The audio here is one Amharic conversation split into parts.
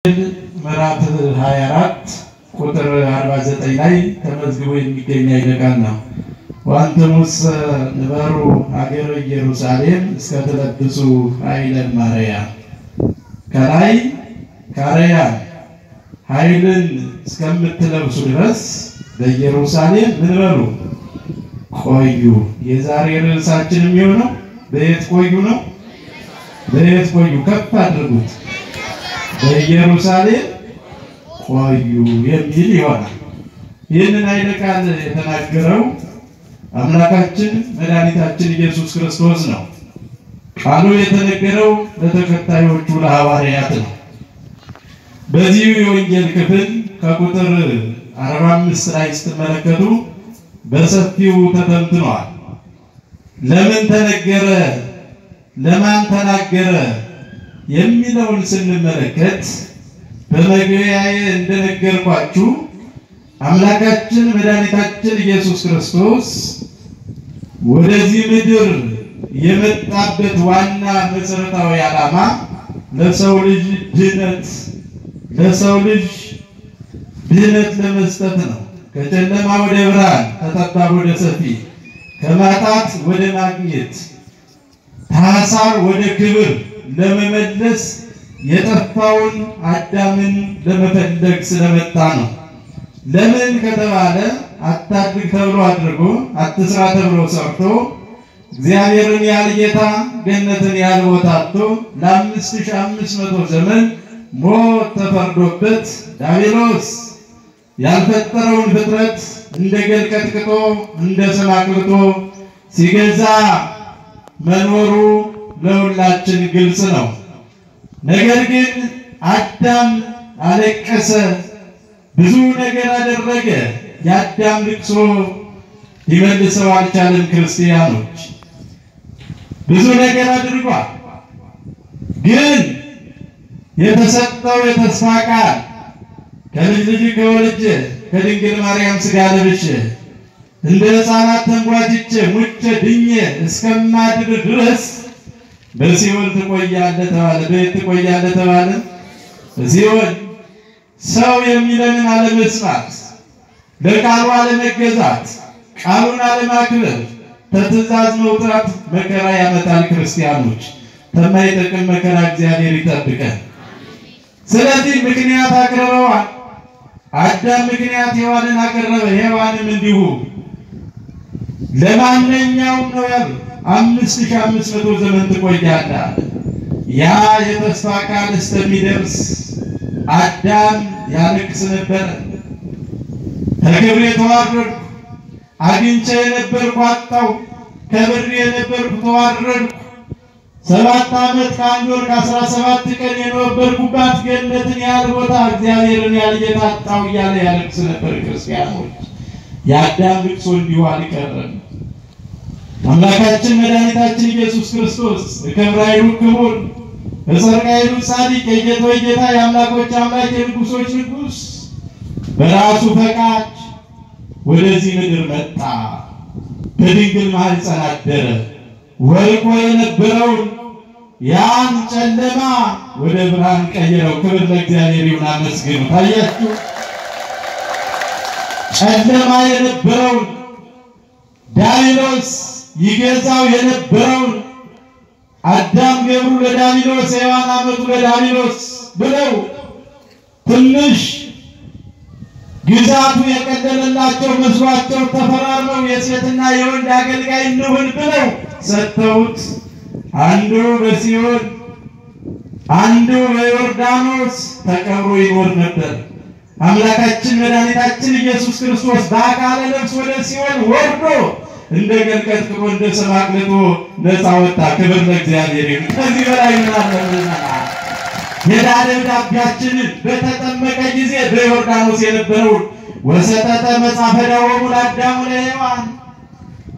ምዕራፍ 24 ቁጥር 49 ላይ ተመዝግቦ የሚገኝ አይደቃል ነው። ወአንትሙስ ንበሩ ሀገረ ኢየሩሳሌም እስከተለብሱ ኃይለ ማርያም ከላይ ካሪያ ኃይልን እስከምትለብሱ ድረስ በኢየሩሳሌም ምን በሉ ቆዩ። የዛሬ ርዕሳችን የሚሆነው በየት ቆዩ ነው። በየት ቆዩ ከፍ አድርጉት። በኢየሩሳሌም ቆዩ የሚል ይሆናል። ይህንን ኃይለ ቃል የተናገረው አምላካችን መድኃኒታችን ኢየሱስ ክርስቶስ ነው። ቃሉ የተነገረው ለተከታዮቹ ለሐዋርያት ነው። በዚህ የወንጌል ክፍል ከቁጥር 45 ላይ ስትመለከቱ በሰፊው ተተንትኗል። ለምን ተነገረ፣ ለማን ተናገረ የሚለውን ስንመለከት በመግቢያዬ እንደነገርኳችሁ አምላካችን መድኃኒታችን ኢየሱስ ክርስቶስ ወደዚህ ምድር የመጣበት ዋና መሰረታዊ ዓላማ ለሰው ልጅ ድነት ለመስጠት ነው። ከጨለማ ወደ ብርሃን፣ ከጠባብ ወደ ሰፊ፣ ከማጣት ወደ ማግኘት፣ ከሐሳር ወደ ክብር ለመመለስ የጠፋውን አዳምን ለመፈለግ ስለመጣ ነው። ለምን ከተባለ አታድርግ ተብሎ አድርጎ አትስራ ተብሎ ሰርቶ እግዚአብሔርን ያህል ጌታ ገነትን ያህል ቦታ አጥቶ ለ5500 ዘመን ሞት ተፈርዶበት ዲያብሎስ ያልፈጠረውን ፍጥረት እንደ ገል ቀጥቅጦ እንደ ሰም አቅልጦ ሲገዛ መኖሩ ለሁላችን ግልጽ ነው። ነገር ግን አዳም አለቀሰ፣ ብዙ ነገር አደረገ። የአዳም ልቅሶ ሊመልሰው አልቻለም። ክርስቲያኖች ብዙ ነገር አድርጓል። ግን የተሰጠው የተስፋ ቃል ከልጅ ልጅ ከወለጀ ከድንግል ማርያም ሥጋ ለብሼ እንደ ሕፃናት ተንጓጅቼ ሙቼ ድኜ እስከማድር ድረስ በሲኦል ትቆያለህ ተባለ። በየት ትቆያለህ ተባለ? በሲኦል። ሰው የሚለንን አለመስማት፣ ለቃሉ አለመገዛት፣ ቃሉን አለማክበር፣ ከትእዛዝ መውጣት መከራ ያመጣል። ክርስቲያኖች ከማይጠቅም መከራ እግዚአብሔር ይጠብቀን። ስለዚህ ምክንያት አቅርበዋል። አዳም ምክንያት ሔዋንን አቀረበ፣ ሔዋንም እንዲሁ። ለማንኛውም ነው ያሉት 5500 ዘመን ትቆያለህ። ያ የተስፋ ቃል እስከሚደርስ አዳም ያለቅስ ነበር። ከክብሬ ተዋረድኩ፣ አግኝቼ የነበርኩ አጣሁ፣ ከብሬ የነበርኩ ተዋረድኩ፣ 7 ዓመት ከ1 ወር ከ17 ቀን የነበርኩባት ገነትን ያህል ቦታ እግዚአብሔርን ያህል ጌታ አጣሁ እያለ ያለቅስ ነበር። ክርስቲያኖች የአዳም ልቅሶ እንዲሁ አልቀረም። አምላካችን መድኃኒታችን ኢየሱስ ክርስቶስ ከብራይሉ ክቡር በሰርቃይሉ ጻድቅ የጌቶች ጌታ የአምላኮች አምላክ የንጉሶች ንጉስ በራሱ ፈቃድ ወደዚህ ምድር መጣ። በድንግል ማኅፀን አደረ። ወርቆ የነበረውን ያን ጨለማ ወደ ብርሃን ቀየረው። ክብር ለእግዚአብሔር ይሁን። አመስግኑ። ታያችሁ፣ ጨለማ የነበረውን ዲያብሎስ ይገዛው የነበረውን አዳም ገብሩ ለዲያብሎስ፣ ሔዋን አመቱ ለዲያብሎስ ብለው ትንሽ ግዛቱ የቀለለላቸው መስሏቸው ተፈራርመው የሴትና የወንድ አገልጋይ እንሁን ብለው ሰጥተውት አንዱ በሲኦል አንዱ በዮርዳኖስ ተቀብሮ ይኖር ነበር። አምላካችን መድኃኒታችን ኢየሱስ ክርስቶስ በአካለ ነፍስ ወደ ሲኦል ወርዶ እንደ ገል ቀጥቅጦ እንደ ሰም አቅልጦ ነፃ ወጣ። ክብር ለእግዚአብሔር ይሁን። ከዚህ በላይ ምን አለ? የዕዳ ደብዳቤያችንን በተጠመቀ ጊዜ በዮርዳኖስ የነበረውን ወሰጠጠ መጽሐፈ ደዌሙ ለአዳም ወለሔዋን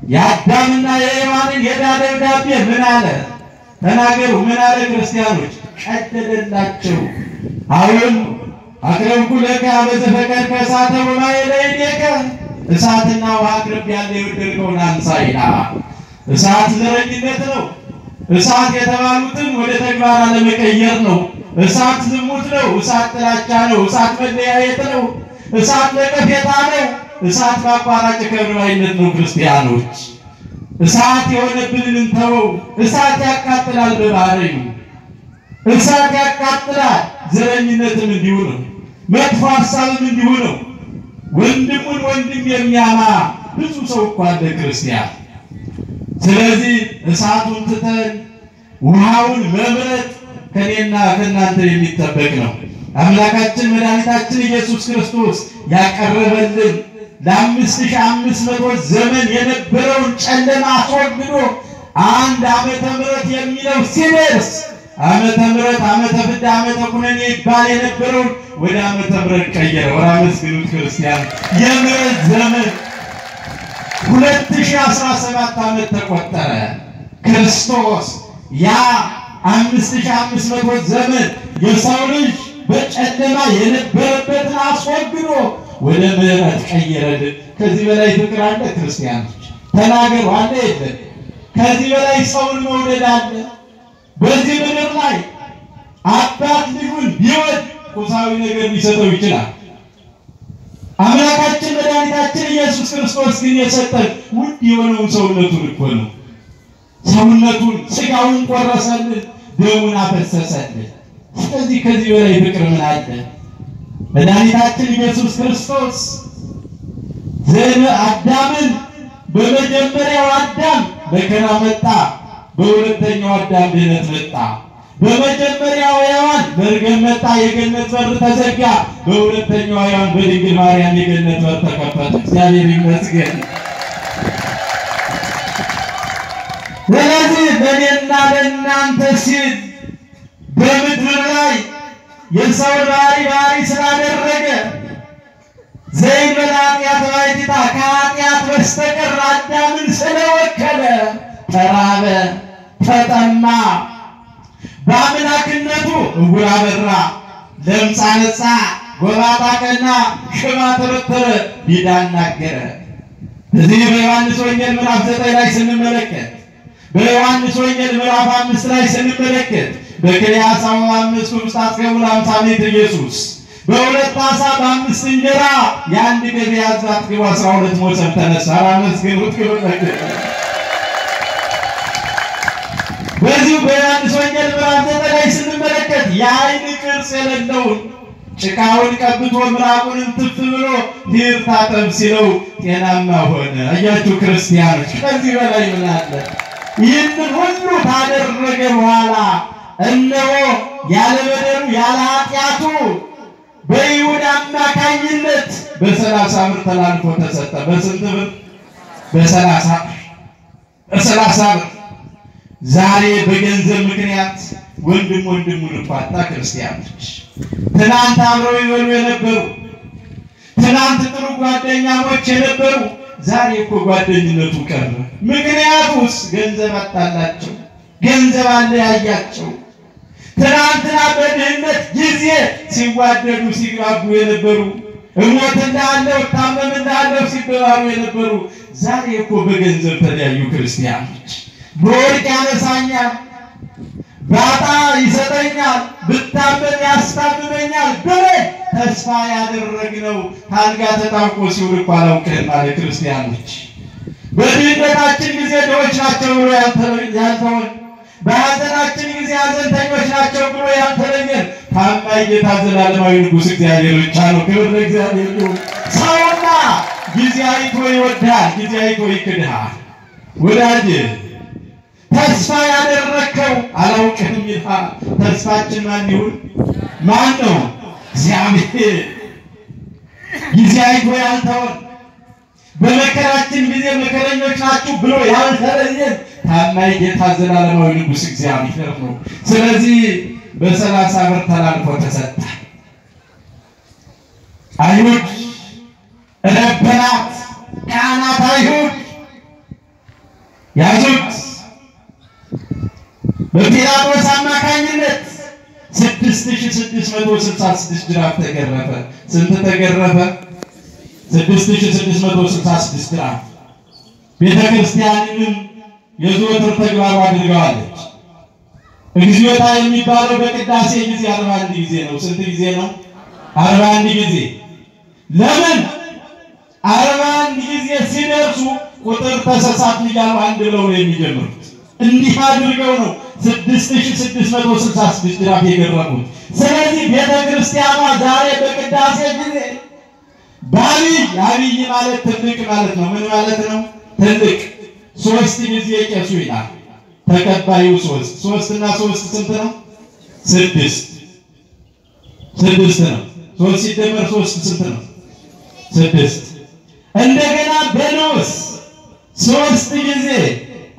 የአዳምና የሔዋንን የዕዳ ደብዳቤ ምን አለ? ተናገሩ። ምን አለ? ክርስቲያኖች ቀደደላቸው። አሁን አቅረብኩ ለከ በዘፈቀድከ እሳተ ወማየ ለእዴከ እሳትና ውሃ አቅርብ ያለ የወደድከውን አንሳ ይላል። እሳት ዘረኝነት ነው። እሳት የተባሉትን ወደ ተግባር ለመቀየር ነው። እሳት ዝሙት ነው፣ እሳት ጥላቻ ነው፣ እሳት መለያየት ነው፣ እሳት ለቀፌታ ነው፣ እሳት ማቋራጭ ከብራይነት ነው። ክርስቲያኖች እሳት የሆነብንን እንተወው። እሳት ያቃጥላል በባህሪው እሳት ያቃጥላል። ዘረኝነትም እንዲሁ ነው። መጥፎ ሐሳብም እንዲሁ ነው። ወንድሙን ወንድም የሚያማ ብዙ ሰው እኮ አለ ክርስቲያን። ስለዚህ እሳቱን ትተን ውሃውን መምረጥ ከኔና ከናንተ የሚጠበቅ ነው። አምላካችን መድኃኒታችን ኢየሱስ ክርስቶስ ያቀረበልን ለ5500 ዘመን የነበረውን ጨለማ አስወግዶ አንድ ዓመተ ምሕረት የሚለው ሲደርስ ዓመተ ምሕረት ዓመተ ፍዳ ዓመተ ኩነኔ ይባል የነበረውን ወደ ዓመተ ምሕረት ቀየረው። አመስግኑት ክርስቲያን። የምሕረት ዘመን 2017 ዓመት ተቆጠረ። ክርስቶስ ያ 5500 ዘመን የሰው ልጅ በጨለማ የነበረበትን አስወግዶ ወደ ምሕረት ቀየረልን። ከዚህ በላይ ፍቅር አለ? ክርስቲያኖች ተናገሩ፣ አለ የለም? ከዚህ በላይ ሰውን መውደድ አለ? በዚህ ምድር ላይ አባት ልጁን ቢወድ ቁሳዊ ነገር ሊሰጠው ይችላል። አምላካችን መድኃኒታችን ኢየሱስ ክርስቶስ ግን የሰጠን ውድ የሆነውን ሰውነቱን እኮ ነው። ሰውነቱን ስጋውን ቆረሰልን፣ ደሙን አፈሰሰልን። ስለዚህ ከዚህ በላይ ፍቅር ምን አለ? መድኃኒታችን ኢየሱስ ክርስቶስ አዳምን በመጀመሪያው አዳም መከራ መጣ፣ በሁለተኛው አዳም ድነት መጣ። በመጀመሪያው ሔዋን መርገም መጣ፣ የገነት በር ተዘጋ። በሁለተኛው ሔዋን በድንግል ማርያም የገነት በር ተከፈተ። እግዚአብሔር ይመስገን። ስለዚህ ለእኔና ለእናንተ ሲል በምድር ላይ የሰው ባህሪ ስላደረገ ዘይበላ ኃጢአት ባይቲታ ከኃጢአት በስተቀር አዳምን ስለወከለ ተራበ፣ ተጠማ። በአምላክነቱ ዕውር አበራ፣ ለምጽ አነጻ፣ ጎባጣ ቀና፣ ሽባ ተበተረ፣ ዲዳ አናገረ። እዚህ በዮሐንስ ወንጌል ምዕራፍ 9 ላይ ስንመለከት በዮሐንስ ወንጌል ምዕራፍ 5 ላይ ስንመለከት በክልያስ 5 ውስጣት ከሙሉ 50 ሜትር ኢየሱስ በሁለት ዓሣ በ5 እንጀራ የአንድ ገበያ አዝራት ግቡ 12 ሞሰብ ተነሳ። አመስግኑት ክብር። በዚሁ በዮሐንስ ወንጌል ምዕራፍ 9 ላይ ስንመለከት የዓይን ቅርጽ የሌለውን ጭቃውን ቀብቶ ምራቁን ትፍ ብሎ ሊርታጠብ ሲለው ጤናማ ሆነ። አያችሁ ክርስቲያኖች፣ ከዚህ በላይ ምን አለ? ይህንን ሁሉ ታደረገ በኋላ እነሆ ያለ በደሉ ያለ ኃጢአቱ በይሁዳ አማካኝነት በ30 ብር ተላልፎ ተሰጠ። በስንት ብር? በ30 ብር። ዛሬ በገንዘብ ምክንያት ወንድም ወንድሙን ፋታ። ክርስቲያኖች ትናንት አብረው ይበሉ የነበሩ ትናንት ጥሩ ጓደኛሞች የነበሩ ዛሬ እኮ ጓደኝነቱ ቀረ። ምክንያቱስ ገንዘብ አጣላቸው፣ ገንዘብ አለያያቸው። ትናንትና በድህነት ጊዜ ሲዋደዱ ሲጋቡ የነበሩ እሞት እንዳለው ታመም እንዳለው ሲባባሉ የነበሩ ዛሬ እኮ በገንዘብ ተለያዩ። ክርስቲያኖች በወርቅ ያነሳኛል፣ ባጣ ይሰጠኛል፣ ብታመም ያስታምመኛል ብለን ተስፋ ያደረግነው ታልጋ ተጣብቆ ሲውል እኮ አላውቅም አለ። ክርስቲያኖች በድህነታችን ጊዜ ድሆች ናቸው ብሎ ያልተወን፣ በሐዘናችን ጊዜ ሐዘንተኞች ናቸው ብሎ ያልተለየን ታማኝ ጌታ ዘላለማዊ ንጉሥ እግዚአብሔር ብቻ ነው። ክብር ለእግዚአብሔር ይሁን። ሰውና ጊዜ አይቶ ይወዳል፣ ጊዜ አይቶ ይክድሃል። ወዳጅ ተስፋ ያደረከው አላውቅም ይልሃል። ተስፋችን ማን ይሁን? ማን ነው? እግዚአብሔር። ጊዜ አይቶ ያልተወን፣ በመከራችን ጊዜ መከረኞች ናችሁ ብሎ ያልተለየን ታማኝ ጌታ ዘላለማዊ ንጉሥ እግዚአብሔር ነው። ስለዚህ በ30 ብር ተላልፎ ተሰጠ። አይሁድ ረበናት ካህናት አይሁድ ያዙት። በጲላጦስ አማካኝነት 6666 ጅራፍ ተገረፈ። ስንት ተገረፈ? 6666 ጅራፍ። ቤተክርስቲያንንም የዘወትር ተግባሩ አድርገዋለች። እግዚኦታ የሚባለው በቅዳሴ ጊዜ 41 ጊዜ ነው። ስንት ጊዜ ነው? 41 ጊዜ። ለምን 41 ጊዜ ሲደርሱ ቁጥር ተሳሳትን እያሉ አንድ ብለው ነው የሚጀምሩት። እንዲህ አድርገው ነው 6666 ጅራፍ የገረሙት። ስለዚህ ቤተክርስቲያኗ ዛሬ በቅዳሴ ጊዜ አብይ ማለት ትልቅ ማለት ነው። ምን ማለት ነው? ትልቅ 3 ጊዜ ቄሱ ይላል። ተቀባዩ 3 እና 3 ስንት ነው? 6 ነው። 3 ሲደመር 3 ስንት ነው? 6። እንደገና በንዑስ 3 ጊዜ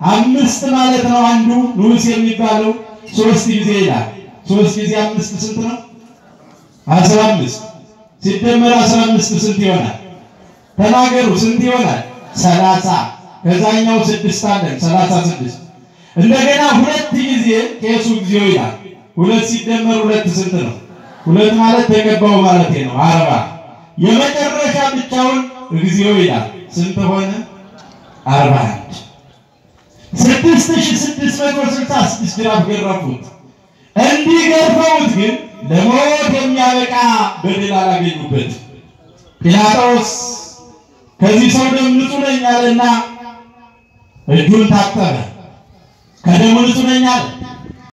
5 ማለት ነው። አንዱ ንዑስ የሚባለው 3 ጊዜ ይላል። 3 ጊዜ 5 ስንት ነው? 15 ሲደመር 15 ስንት ይሆናል? ተናገሩ። ስንት ይሆናል? 30። ከዛኛው 6 አለን 36። እንደገና 2 ጊዜ ቄሱ እግዚኦ ይላል። 2 ሲደመር 2 ስንት ነው? 2 ማለት ተቀባው ማለት ነው 40። የመጨረሻ ብቻውን እግዚኦ ይላል። ስንት ሆነ? 41። 6666 ጅራፍ ገረፉት። እንዲገርፈውት ግን ለሞት የሚያበቃ በደል አላገኙበት። ጲላጦስ ከዚህ ሰው ደም ንጹህ ነኝ አለና እጁን ታጠበ። ከደሙ ንጹህ ነኝ አለ።